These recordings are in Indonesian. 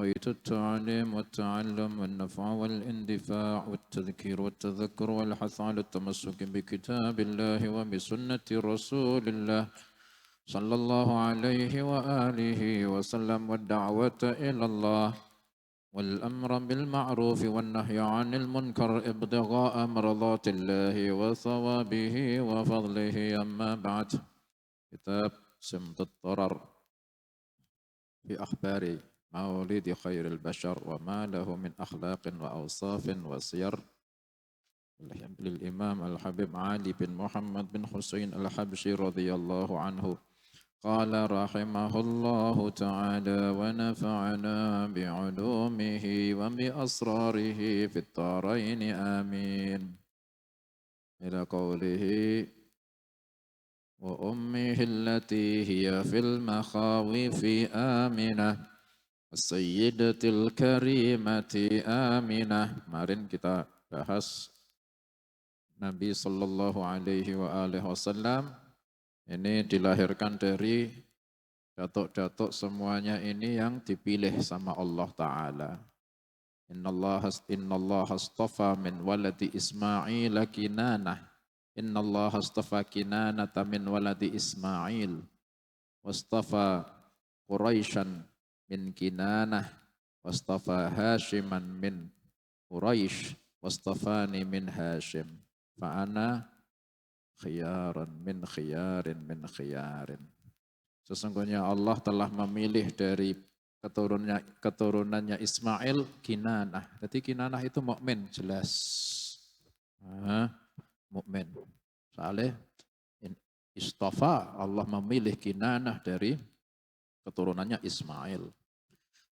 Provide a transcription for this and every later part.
نويت التعليم والتعلم والنفع والاندفاع والتذكير والتذكر والحث على التمسك بكتاب الله وبسنة رسول الله صلى الله عليه وآله وسلم والدعوة إلى الله والأمر بالمعروف والنهي عن المنكر ابتغاء مرضات الله وثوابه وفضله. أما بعد. كتاب سمت الضرر في أخبار مولد خير البشر وما له من أخلاق وأوصاف وسير للإمام الحبيب علي بن محمد بن حسين الحبشي رضي الله عنه قال رحمه الله تعالى ونفعنا بعلومه وبأسراره في الدارين آمين إلى قوله وأمه التي هي في المخاوف آمنة السيدة الكريمة آمنة. Kemarin kita bahas Nabi Sallallahu Alaihi Wasallam ini dilahirkan dari datuk-datuk semuanya ini yang dipilih sama Allah Ta'ala. Innallaha astafa min waladi Ismail Kinanah. Innallaha astafa Kinanata min waladi Ismail. Wastafa Quraisyan min Kinanah. Wastafa Hashiman min Quraish. Wastafani min Hashim. Fa'ana khiyaran min khiyarin. Sesungguhnya Allah telah memilih dari keturunannya Ismail Kinanah. Jadi Kinanah itu mukmin jelas. Mukmin. Soalnya istafa Allah memilih Kinanah dari keturunannya Ismail.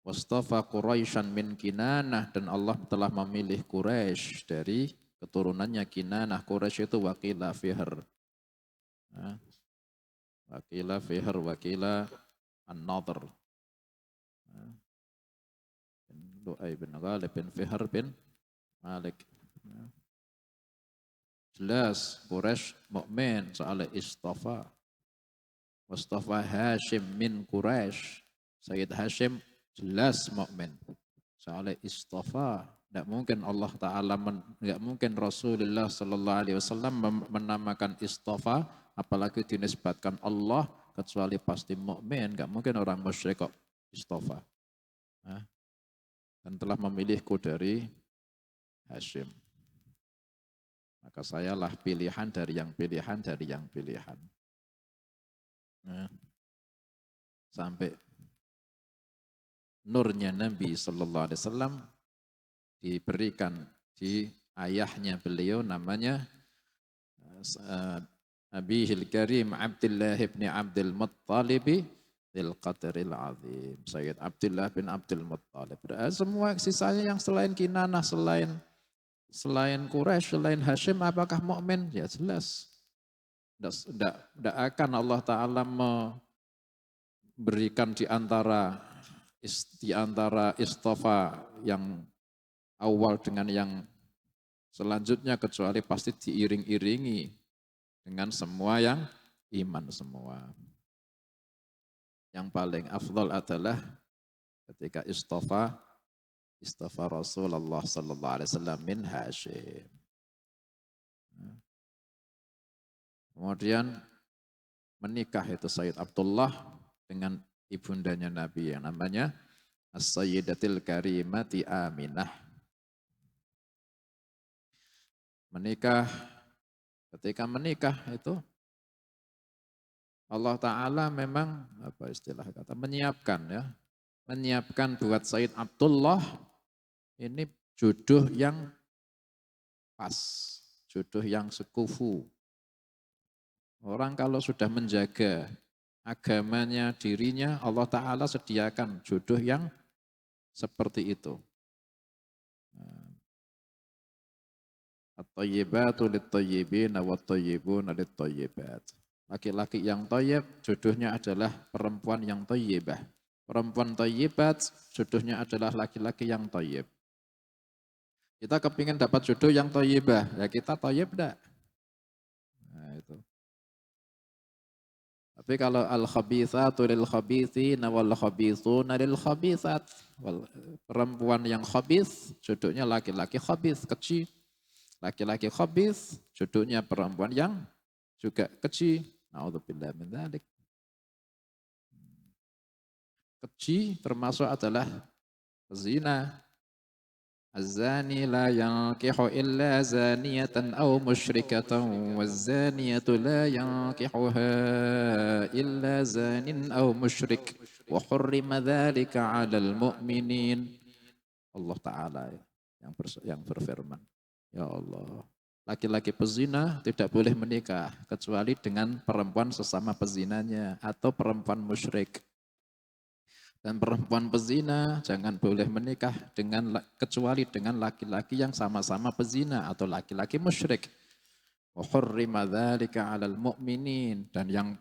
Wastafa Quraisyan min Kinanah dan Allah telah memilih Quraisy dari keturunannya Kinanah. Quraisy itu wakilah Fihr. Wakilah Fihr, wakilah An-Nadhr. Lu'ay bin Ghalib bin Fihr bin Malik. Jelas Quraisy mukmin soalnya istafa. Wastafa Hashim min Quraisy. Sayyid Hashim jelas mukmin soalnya istafa. Tidak mungkin Allah Ta'ala, tidak mungkin Rasulullah Sallallahu Alaihi Wasallam menamakan istafa, apalagi dinisbatkan Allah, kecuali pasti mukmin. Tidak mungkin orang musyrik kok istafa. Dan telah memilihku dari Hashim. Maka sayalah pilihan dari yang pilihan dari yang pilihan. Sampai nurnya Nabi Sallallahu Alaihi Wasallam diberikan di ayahnya beliau namanya Abihil Karim Abdullah bin Abdul Muttalib Dzil Qadril Azim. Sayyid Abdullah bin Abdul Muttalib. Semua sisanya yang selain Kinanah, selain Quraisy, selain Hashim, apakah mukmin? Ya jelas. Tidak akan Allah Ta'ala memberikan di antara istafa yang awal dengan yang selanjutnya kecuali pasti diiring-iringi dengan semua yang iman semua. Yang paling afdal adalah ketika istafa Rasulullah sallallahu alaihi wasallam min Hashim. Kemudian menikah itu Sayyid Abdullah dengan ibundanya Nabi yang namanya As-Sayyidatil Karimati Aminah. Menikah, ketika menikah itu Allah Ta'ala memang apa istilah kata menyiapkan buat Sayyid Abdullah ini jodoh yang pas, jodoh yang sekufu. Orang kalau sudah menjaga agamanya, dirinya, Allah Ta'ala sediakan jodoh yang seperti itu. At-tayyibatu lit-tayyibina wat-tayyibuna lit-tayyibat. Laki-laki yang thayyib jodohnya adalah perempuan yang thayyibah. Perempuan thayyibat jodohnya adalah laki-laki yang thayyib. Kita kepingin dapat jodoh yang thayyibah, ya kita thayyib enggak? Nah itu. Tapi kalau al-khabithatu lil khabithina wal khabithuna lil khabithat. Perempuan yang khabith, jodohnya laki-laki khabith, kecil. Laki-laki khabith, jodohnya perempuan yang juga kecil. Na'udzubillah min dzalik. Keji termasuk adalah zina. Az-zani la yankihu illa zaniyatan aw musyrikatan waz-zaniyatu la yankihuha illa zanin aw musyrik wa hurrima dzalika 'alal mu'minin. Allah taala yang berfirman, ya Allah, laki-laki pezina tidak boleh menikah kecuali dengan perempuan sesama pezinanya atau perempuan musyrik. Dan perempuan pezina jangan boleh menikah kecuali dengan laki-laki yang sama-sama pezina atau laki-laki musyrik. Wa hurrima dzalika 'alal mu'minin, dan yang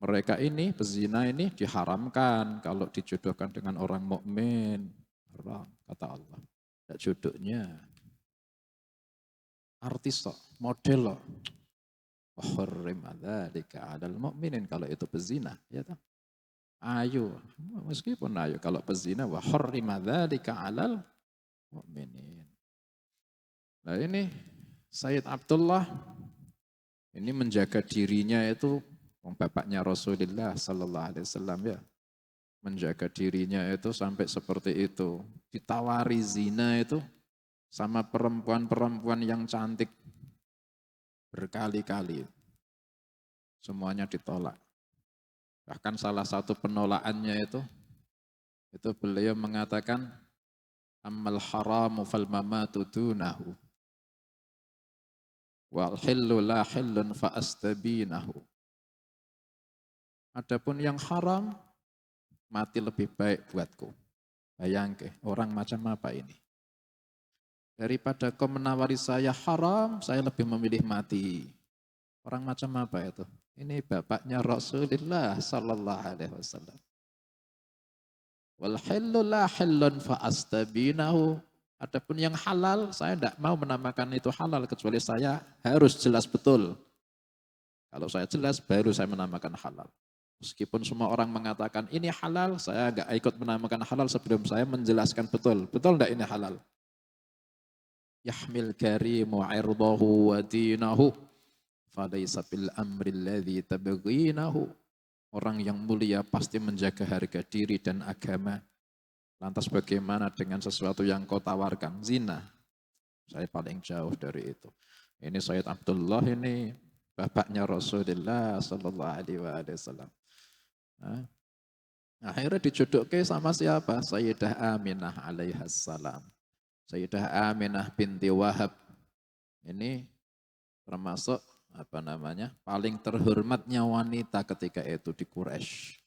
mereka ini pezina ini diharamkan kalau dijodohkan dengan orang mukmin. Haram kata Allah. Tidak jodohnya. Artis kok, model kok. Wa hurrima dzalika 'alal mu'minin, kalau itu pezina, ya toh. Ayu, meskipun ayu, kalau pezina wa hurrima dzalika 'alal mu'minin. Nah ini Sayyid Abdullah ini menjaga dirinya itu, bapaknya Rasulullah sallallahu alaihi wasallam ya. Menjaga dirinya itu sampai seperti itu. Ditawari zina itu sama perempuan-perempuan yang cantik berkali-kali. Semuanya ditolak. Bahkan salah satu penolakannya itu beliau mengatakan, ammal haramu fal mamatu dunahu wal hillu la hillun fa astabinahu. Adapun yang haram, mati lebih baik buatku. Bayangke, orang macam apa ini? Daripada kau menawari saya haram, saya lebih memilih mati. Orang macam apa itu? Ini bapaknya Rasulullah sallallahu alaihi wasallam. Wal hillu la hillun fa astabinahu. Adapun yang halal, saya tidak mau menamakan itu halal kecuali saya harus jelas betul. Kalau saya jelas, baru saya menamakan halal. Meskipun semua orang mengatakan ini halal, saya nggak ikut menamakan halal sebelum saya menjelaskan betul. Betul enggak ini halal? Yahmil karimu 'irdahu wa dinahu falaysa bil amri alladhi tabghinahu. Orang yang mulia pasti menjaga harga diri dan agama. Lantas bagaimana dengan sesuatu yang kau tawarkan? Zina. Saya paling jauh dari itu. Ini Sayyid Abdullah ini bapaknya Rasulullah sallallahu alaihi wasallam. Akhirnya dijodohkan sama siapa? Sayyidah Aminah alaihassalam. Sayyidah Aminah binti Wahab. Ini termasuk paling terhormatnya wanita ketika itu di Quraisy.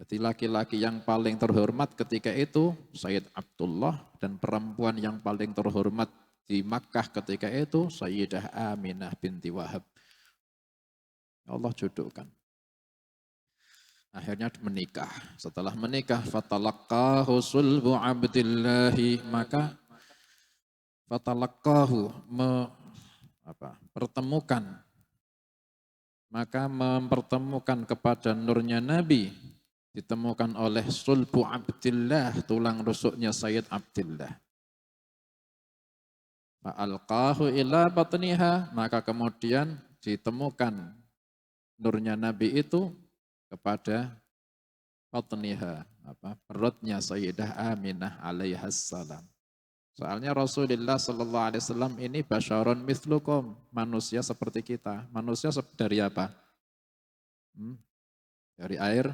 Jadi laki-laki yang paling terhormat ketika itu Sayyid Abdullah, dan perempuan yang paling terhormat di Makkah ketika itu Sayyidah Aminah binti Wahab. Allah jodohkan. Akhirnya menikah. Setelah menikah, fatalaqahu sulbu Abdillahi, maka fatalaqahu pertemukan, maka mempertemukan kepada nurnya Nabi, ditemukan oleh sulbu Abdillah, tulang rusuknya Sayyid Abdillah. Fa'alqahu ila batniha, maka kemudian ditemukan nurnya Nabi itu kepada batniha, perutnya Sayyidah Aminah alaihassalam. Soalnya Rasulullah sallallahu alaihi wasallam ini basyarun mithlukum, manusia seperti kita. Manusia dari apa? Dari air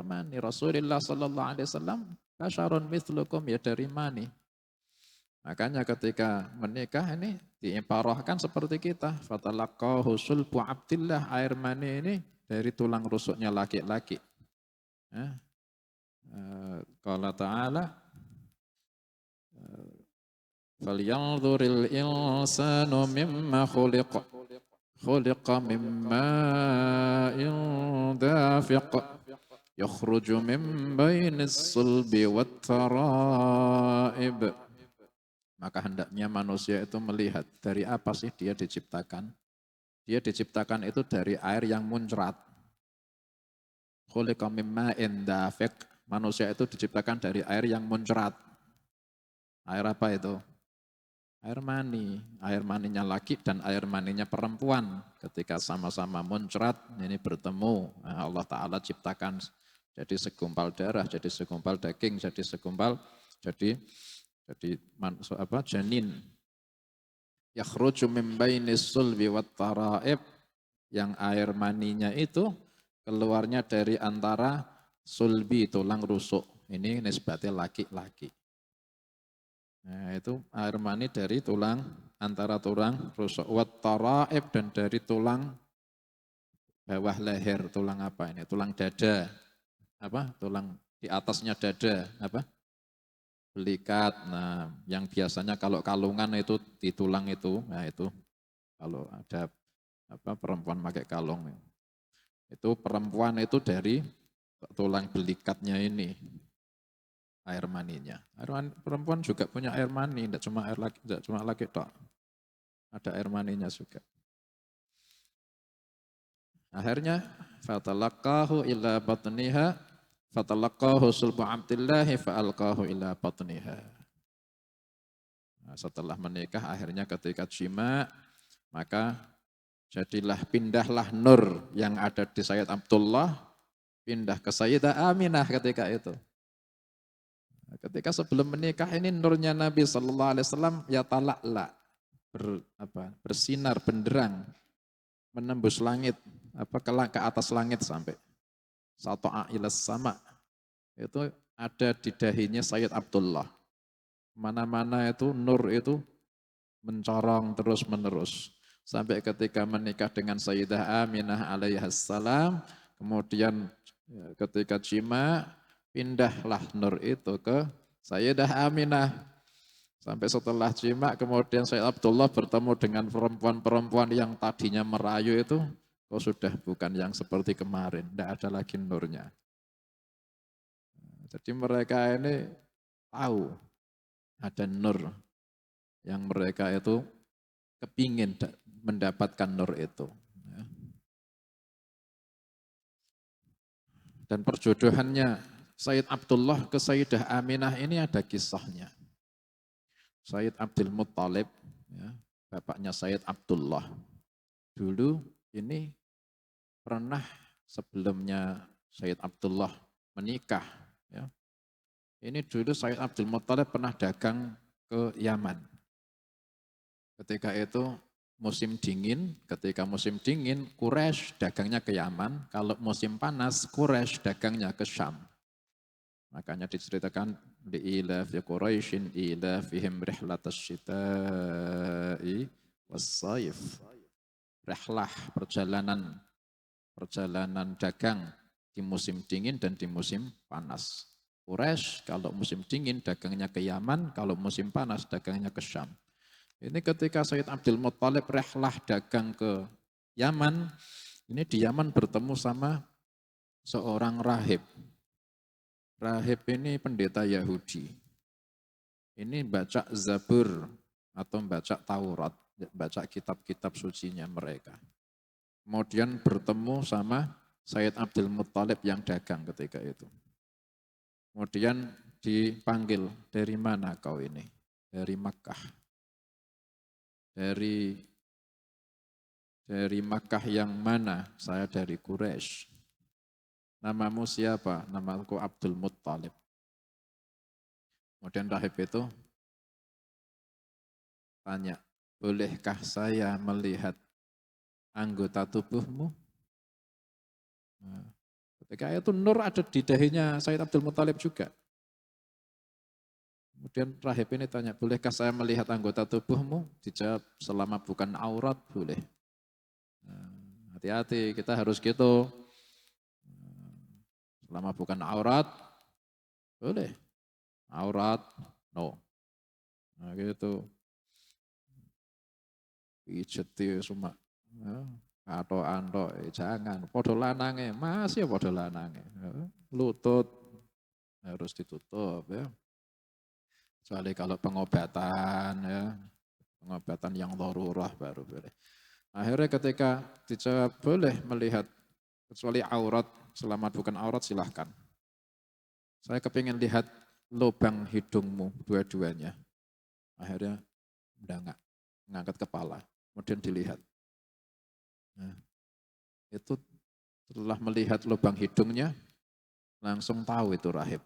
mani. Rasulullah sallallahu alaihi wasallam basyarun mithlukum, ya dari mani. Makanya ketika menikah ini diiparahkan seperti kita. Fatalaqahu sulbu Abdillah, air mani ini dari tulang rusuknya laki-laki. Qala ta'ala, falyanzuril insanu mimma khuliqa. Khuliqa mimma dafiq. Yakhruju min bainis sulbi wat taraib. Maka hendaknya manusia itu melihat dari apa sih dia diciptakan. Dia diciptakan itu dari air yang muncrat. khuliqa mim ma'in dafiq. Manusia itu diciptakan dari air yang muncrat. Air apa itu? Air mani. Air maninya laki dan air maninya perempuan. Ketika sama-sama muncrat, ini bertemu. Nah, Allah Ta'ala ciptakan jadi segumpal darah, jadi segumpal daging, jadi segumpal, jadi janin. Yakhruju min bainis sulbi wat tara'ib. Yang air maninya itu keluarnya dari antara sulbi, tulang rusuk. Ini nisbatnya laki-laki. Nah, itu air mani dari tulang, antara tulang rusuk. Wat tara'ib, dan dari tulang bawah leher, tulang apa ini? Tulang dada. Apa? Tulang di atasnya dada, apa? Belikat. Nah, yang biasanya kalau kalungan itu di tulang itu, nah itu kalau ada apa perempuan pakai kalung. Itu perempuan itu dari tulang belikatnya ini. Air maninya. Perempuan juga punya air mani, tidak cuma laki tok. Ada air maninya juga. Akhirnya fatalaqahu ila batniha, fatalaqahu sulbu abdillahi fa'alqahu ila batniha. Nah, setelah menikah akhirnya ketika jima, maka pindahlah nur yang ada di Sayyid Abdullah, pindah ke Sayyidah Aminah ketika itu. Ketika sebelum menikah ini nurnya Nabi Sallallahu Alaihi Wasallam ya talakla, bersinar benderang, menembus langit, ke atas langit sampai sato'a ilas sama. Itu ada di dahinya Sayyid Abdullah. Mana-mana itu nur itu mencorong terus menerus. Sampai ketika menikah dengan Sayyidah Aminah alaihassalam, kemudian ketika jima, pindahlah nur itu ke Sayyidah Aminah. Sampai setelah jima, kemudian Sayyid Abdullah bertemu dengan perempuan-perempuan yang tadinya merayu itu, kok sudah bukan yang seperti kemarin, tidak ada lagi nurnya. Jadi mereka ini tahu ada nur yang mereka itu kepingin mendapatkan nur itu. Dan perjodohannya Sayyid Abdullah ke Sayyidah Aminah ini ada kisahnya. Sayyid Abdul Muttalib, ya, bapaknya Sayyid Abdullah. Dulu ini pernah sebelumnya Sayyid Abdullah menikah. Ya. Ini dulu Sayyid Abdul Muttalib pernah dagang ke Yaman. Ketika itu musim dingin, ketika musim dingin Quraisy dagangnya ke Yaman, kalau musim panas Quraisy dagangnya ke Syam. Makanya diceritakan di ilafi Quraisyin ilafihim rihlatas syita'i was-sayf. Rihlah perjalanan dagang di musim dingin dan di musim panas. Quraisy kalau musim dingin dagangnya ke Yaman, kalau musim panas dagangnya ke Syam. Ini ketika Sayyid Abdul Muttalib rihlah dagang ke Yaman, ini di Yaman bertemu sama seorang rahib. Rahib ini pendeta Yahudi. Ini baca Zabur atau baca Taurat, baca kitab-kitab sucinya mereka. Kemudian bertemu sama Sayyid Abdul Muttalib yang dagang ketika itu. Kemudian dipanggil, dari mana kau ini? Dari Makkah. Dari Makkah yang mana? Saya dari Quraisy. Namamu siapa? Namaku Abdul Muttalib. Kemudian rahib itu tanya, bolehkah saya melihat anggota tubuhmu? Nah, ketika itu nur ada di dahinya Sayyid Abdul Muttalib juga. Kemudian rahib ini tanya, bolehkah saya melihat anggota tubuhmu? Dijawab, selama bukan aurat, boleh. Hati-hati, kita harus gitu. Selama bukan aurat, boleh. Aurat, no. Nah gitu. Pijeti semua. Atau antok, jangan. Podo lanange, masih podo lanange. Lutut harus ditutup ya. Kecuali kalau pengobatan ya. Pengobatan yang darurah baru boleh. Akhirnya ketika dijawab boleh melihat kecuali aurat, selama bukan aurat silahkan. Saya kepingin lihat lubang hidungmu dua-duanya. Akhirnya enggak, ngangkat kepala, kemudian dilihat. Nah, itu setelah melihat lubang hidungnya, langsung tahu itu rahib.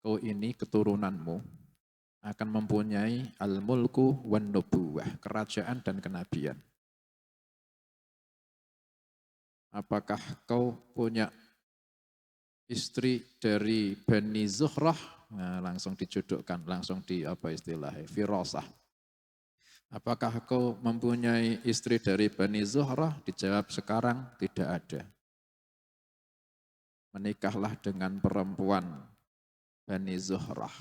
Kau ini keturunanmu akan mempunyai al-mulku wan nubuwah, kerajaan dan kenabian. Apakah kau punya istri dari Bani Zuhrah? Nah, langsung dijodohkan, langsung di apa istilahnya, firasah. Apakah kau mempunyai istri dari Bani Zuhrah? Dijawab sekarang tidak ada. Menikahlah dengan perempuan Bani Zuhrah.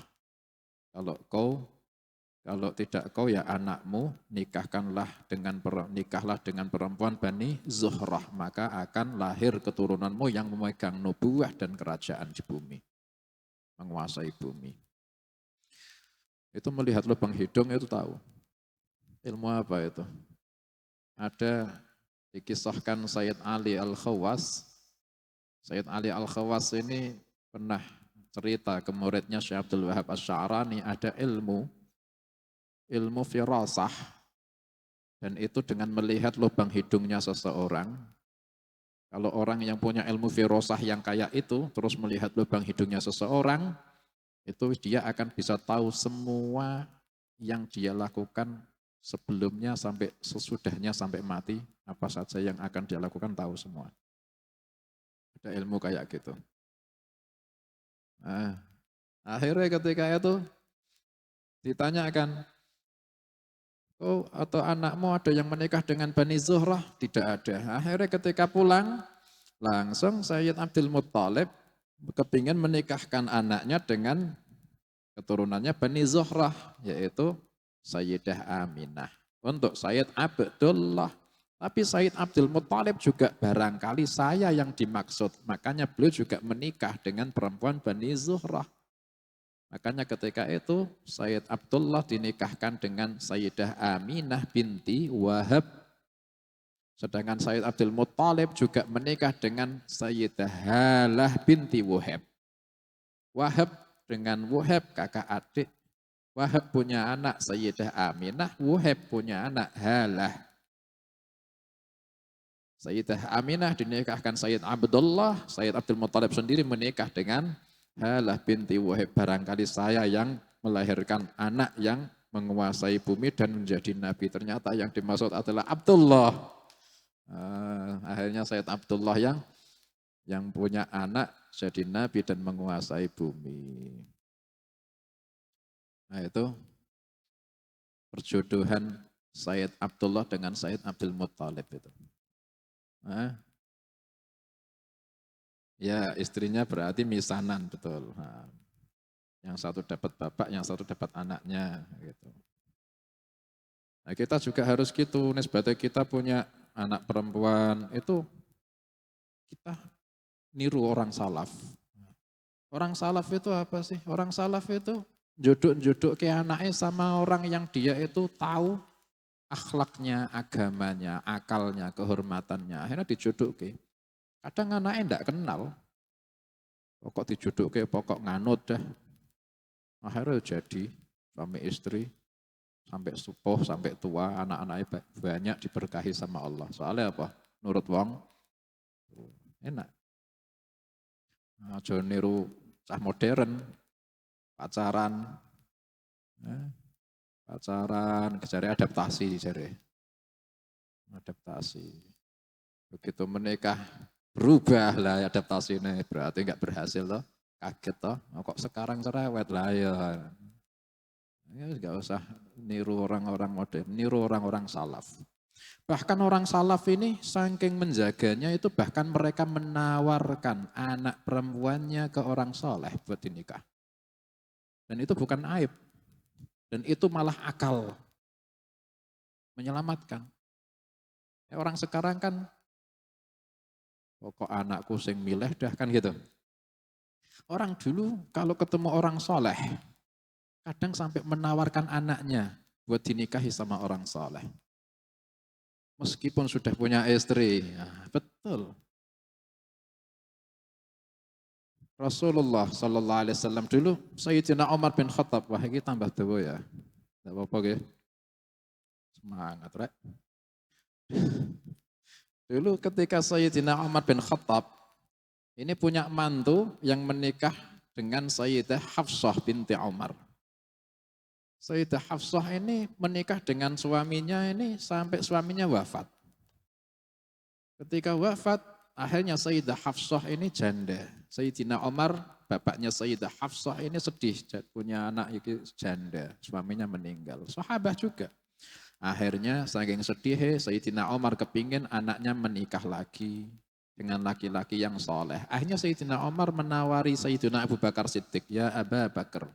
Kalau tidak kau ya anakmu, nikahlah dengan perempuan Bani Zuhrah, maka akan lahir keturunanmu yang memegang nubuwah dan kerajaan di bumi, menguasai bumi. Itu melihat lubang hidung itu tahu. Ilmu apa itu? Ada dikisahkan Sayyid Ali Al-Khawas. Sayyid Ali Al-Khawas ini pernah cerita ke muridnya Syekh Abdul Wahab Asy-Sya'rani, ada ilmu firasah, dan itu dengan melihat lubang hidungnya seseorang. Kalau orang yang punya ilmu firasah yang kayak itu, terus melihat lubang hidungnya seseorang, itu dia akan bisa tahu semua yang dia lakukan sebelumnya sampai sesudahnya sampai mati, apa saja yang akan dia lakukan tahu semua. Ada ilmu kayak gitu. Nah, akhirnya ketika itu ditanyakan, oh atau anakmu ada yang menikah dengan Bani Zuhrah? Tidak ada. Akhirnya ketika pulang, langsung Sayyid Abdul Muttalib kepingin menikahkan anaknya dengan keturunannya Bani Zuhrah, yaitu Sayyidah Aminah. Untuk Sayyid Abdullah. Tapi Sayyid Abdul Muttalib juga barangkali saya yang dimaksud. Makanya beliau juga menikah dengan perempuan Bani Zuhrah. Makanya ketika itu Sayyid Abdullah dinikahkan dengan Sayyidah Aminah binti Wahab. Sedangkan Sayyid Abdul Muttalib juga menikah dengan Sayyidah Halah binti Wahab. Wahab dengan Wahab kakak adik. Wahab punya anak Sayyidah Aminah, Wahab punya anak Halah. Sayyidah Aminah dinikahkan Sayyid Abdullah, Sayyid Abdul Muttalib sendiri menikah dengan Halah binti Wahab. Barangkali saya yang melahirkan anak yang menguasai bumi dan menjadi nabi. Ternyata yang dimaksud adalah Abdullah. Akhirnya Sayyid Abdullah yang punya anak jadi nabi dan menguasai bumi. Nah itu perjodohan Sayyid Abdullah dengan Sayyid Abdul Muttalib itu. Nah, ya istrinya berarti misanan, betul. Nah, yang satu dapat bapak, yang satu dapat anaknya. Gitu. Nah, kita juga harus gitu, nisbatnya kita punya anak perempuan, itu kita niru orang salaf. Orang salaf itu apa sih? Orang salaf itu jodoh-jodoh ke anaknya sama orang yang dia itu tahu akhlaknya, agamanya, akalnya, kehormatannya. Akhirnya dijodoh ke. Kadang anaknya enggak kenal. Pokok dijodoh ke, pokok nganut dah. Akhirnya jadi suami istri, sampai subuh, sampai tua, anak-anaknya banyak diberkahi sama Allah. Soalnya apa? Nurut wong, enak. Nah, jangan niru cah modern, pacaran, cari adaptasi, cari adaptasi. Begitu menikah, berubah lah adaptasi ini, berarti enggak berhasil loh, kaget toh, kok sekarang cerewet lah ya. Ya enggak usah niru orang-orang modern, niru orang-orang salaf. Bahkan orang salaf ini saking menjaganya itu bahkan mereka menawarkan anak perempuannya ke orang soleh buat dinikah. Dan itu bukan aib. Dan itu malah akal. Menyelamatkan. Orang sekarang kan, pokok anakku sing milih dah kan gitu. Orang dulu kalau ketemu orang soleh, kadang sampai menawarkan anaknya buat dinikahi sama orang soleh. Meskipun sudah punya istri, ya, betul. Rasulullah sallallahu alaihi wasallam dulu Sayyidina Umar bin Khattab, wah ini tambah dawa ya. Enggak apa-apa nggih. Semangat rek. Dulu ketika Sayyidina Umar bin Khattab ini punya mantu yang menikah dengan Sayyidah Hafsah binti Umar. Sayyidah Hafsah ini menikah dengan suaminya ini sampai suaminya wafat. Ketika wafat, akhirnya Sayyidah Hafsah ini janda. Sayyidina Umar, bapaknya Sayyidah Hafsah ini sedih punya anak itu janda, suaminya meninggal. Sahabat juga. Akhirnya saking sedih, Sayyidina Umar kepingin anaknya menikah lagi dengan laki-laki yang soleh. Akhirnya Sayyidina Umar menawari Sayyidina Abu Bakar Siddiq, ya Abu Bakar,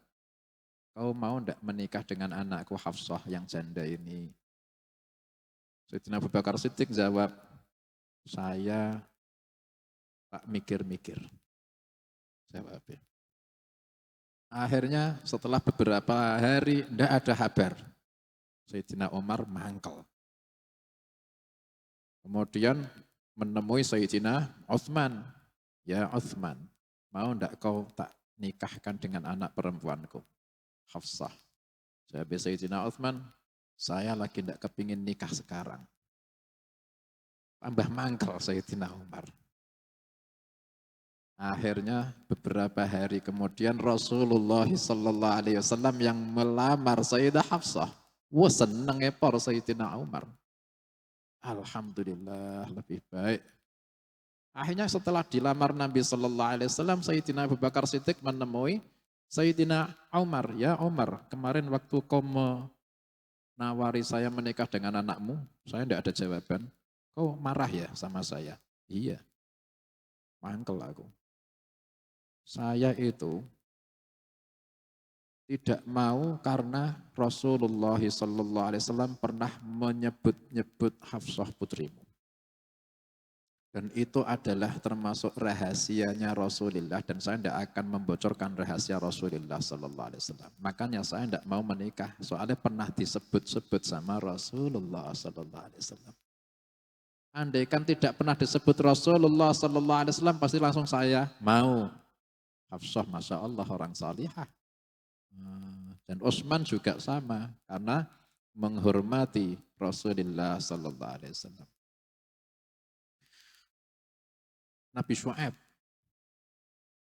kau mau ndak menikah dengan anakku Hafsah yang janda ini? Sayyidina Abu Bakar Siddiq jawab, saya tak mikir-mikir. Jawabnya. Akhirnya setelah beberapa hari ndak ada kabar. Sayyidina Umar mangkel. Kemudian menemui Sayyidina Utsman. Ya Utsman, mau ndak kau tak nikahkan dengan anak perempuanku, Hafsah? Jawab Sayyidina Utsman, saya lagi ndak kepingin nikah sekarang. Tambah mangkel Sayyidina Umar. Akhirnya beberapa hari kemudian Rasulullah Sallallahu Alaihi Wasallam yang melamar Sayyidah Hafsah. Wah seneng epor Sayyidina Umar. Alhamdulillah lebih baik. Akhirnya setelah dilamar Nabi Sallallahu Alaihi Wasallam, Sayyidina Abu Bakar Siddiq menemui Sayyidina Umar. Ya Umar, kemarin waktu kau menawari saya menikah dengan anakmu, saya tidak ada jawaban. Kau marah ya sama saya? Iya, mangkel aku. Saya itu tidak mau karena Rasulullah SAW pernah menyebut-nyebut Hafsah putrimu. Dan itu adalah termasuk rahasianya Rasulullah dan saya tidak akan membocorkan rahasia Rasulullah SAW. Makanya saya tidak mau menikah soalnya pernah disebut-sebut sama Rasulullah SAW. Andaikan tidak pernah disebut Rasulullah SAW pasti langsung saya mau. Hafsah Masya Allah orang salihah. Dan Utsman juga sama karena menghormati Rasulullah sallallahu alaihi wasallam. Nabi Syuaib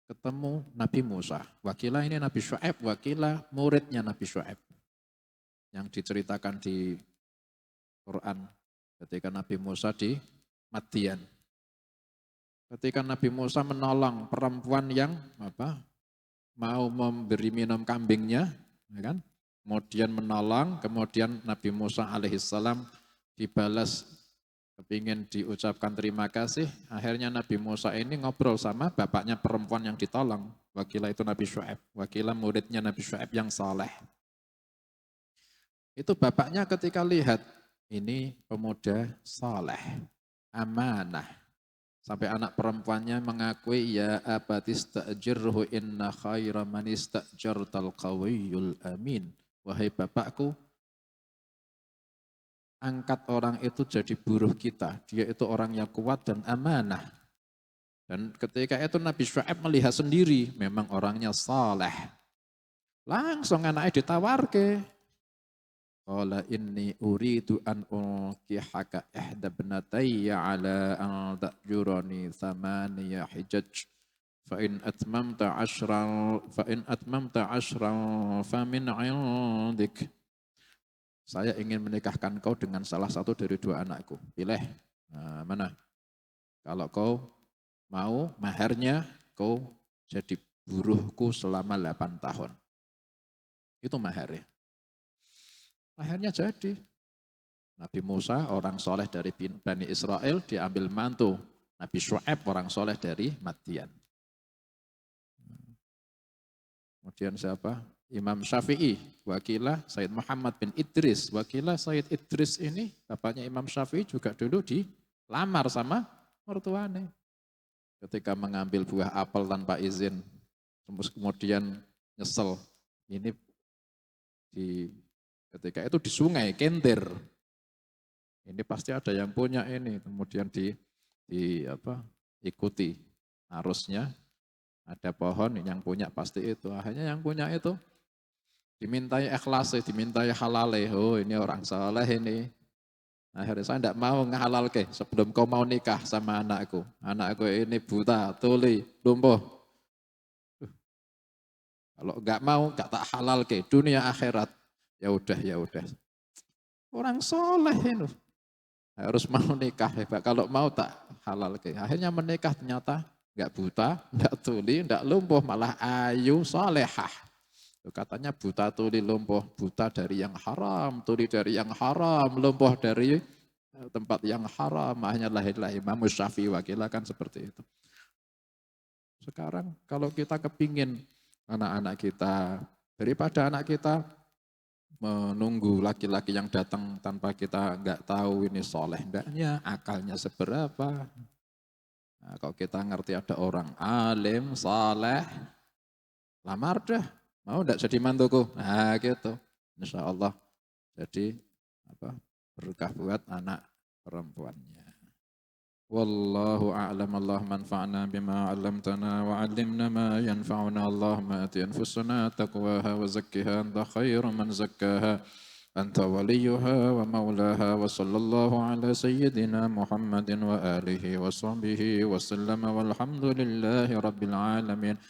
ketemu Nabi Musa. Wakilah ini Nabi Syuaib, wakilah muridnya Nabi Syuaib. Yang diceritakan di Quran ketika Nabi Musa di Madian. Ketika Nabi Musa menolong perempuan yang mau memberi minum kambingnya, ya kan? Kemudian menolong, kemudian Nabi Musa alaihissalam dibalas kepingin diucapkan terima kasih. Akhirnya Nabi Musa ini ngobrol sama bapaknya perempuan yang ditolong. Wakilah itu Nabi Syuaib, wakilah muridnya Nabi Syuaib yang saleh. Itu bapaknya ketika lihat ini pemuda saleh, amanah. Sampai anak perempuannya mengakui, ya abatis ta'jirhu inna khaira man ista'jartal qawiyul amin. Wahai bapakku, angkat orang itu jadi buruh kita. Dia itu orang yang kuat dan amanah. Dan ketika itu Nabi Syuaib melihat sendiri, memang orangnya saleh. Langsung anaknya ditawarke. Qala inni uridu an unkihaka ihda ibnatayya ala an ta'jurani thamaniya hijaj. Fa in atmamta ashran famin 'indik. Saya ingin menikahkan kau dengan salah satu dari dua anakku. Pilih. Nah, mana? Kalau kau mau maharnya kau jadi buruhku selama 8 tahun. Itu maharnya. Akhirnya jadi. Nabi Musa orang soleh dari Bani Israel diambil mantu. Nabi Syuaib orang soleh dari Madian. Kemudian siapa? Imam Syafi'i, wakilah Sayyid Muhammad bin Idris. Wakilah Sayyid Idris ini, bapaknya Imam Syafi'i juga dulu dilamar sama mertuane. Ketika mengambil buah apel tanpa izin, terus kemudian nyesel. Ini ketika itu di sungai, Kentir. Ini pasti ada yang punya ini, kemudian ikuti arusnya. Ada pohon yang punya pasti itu. Akhirnya yang punya itu dimintai ikhlas, dimintai halal. Oh ini orang soleh ini. Akhirnya saya tidak mau ngehalal ke sebelum kau mau nikah sama anakku. Anakku ini buta, tuli, lumpuh. Kalau enggak mau, enggak tak halal ke dunia akhirat. Ya udah, ya udah. Orang soleh ini harus mau nikah. Kalau mau tak halal ke. Akhirnya menikah ternyata enggak buta, enggak tuli, enggak lumpuh, malah ayu, solehah. Katanya buta, tuli, lumpuh, buta dari yang haram, tuli dari yang haram, lumpuh dari tempat yang haram. Akhirnya lahirlah Imam Syafi'i wakilah kan seperti itu. Sekarang kalau kita kepingin anak-anak kita, daripada anak kita menunggu laki-laki yang datang tanpa kita nggak tahu ini soleh enggaknya, akalnya seberapa. Nah, kalau kita ngerti ada orang alim, soleh, lamar dah, mau enggak jadi mantuku? Nah gitu, insya Allah jadi apa berkah buat anak perempuannya. Wallahu a'lam. Allahumma anfa'na bima 'allamtana wa 'allimna ma yanfa'una. Allahumma ati anfusana taqwaha wa zakkiha anta khairu man zakkaha anta waliyuha wa maulaha wa sallallahu ala sayyidina Muhammadin wa alihi wa sahbihi wa sallama walhamdulillahi rabbil alamin.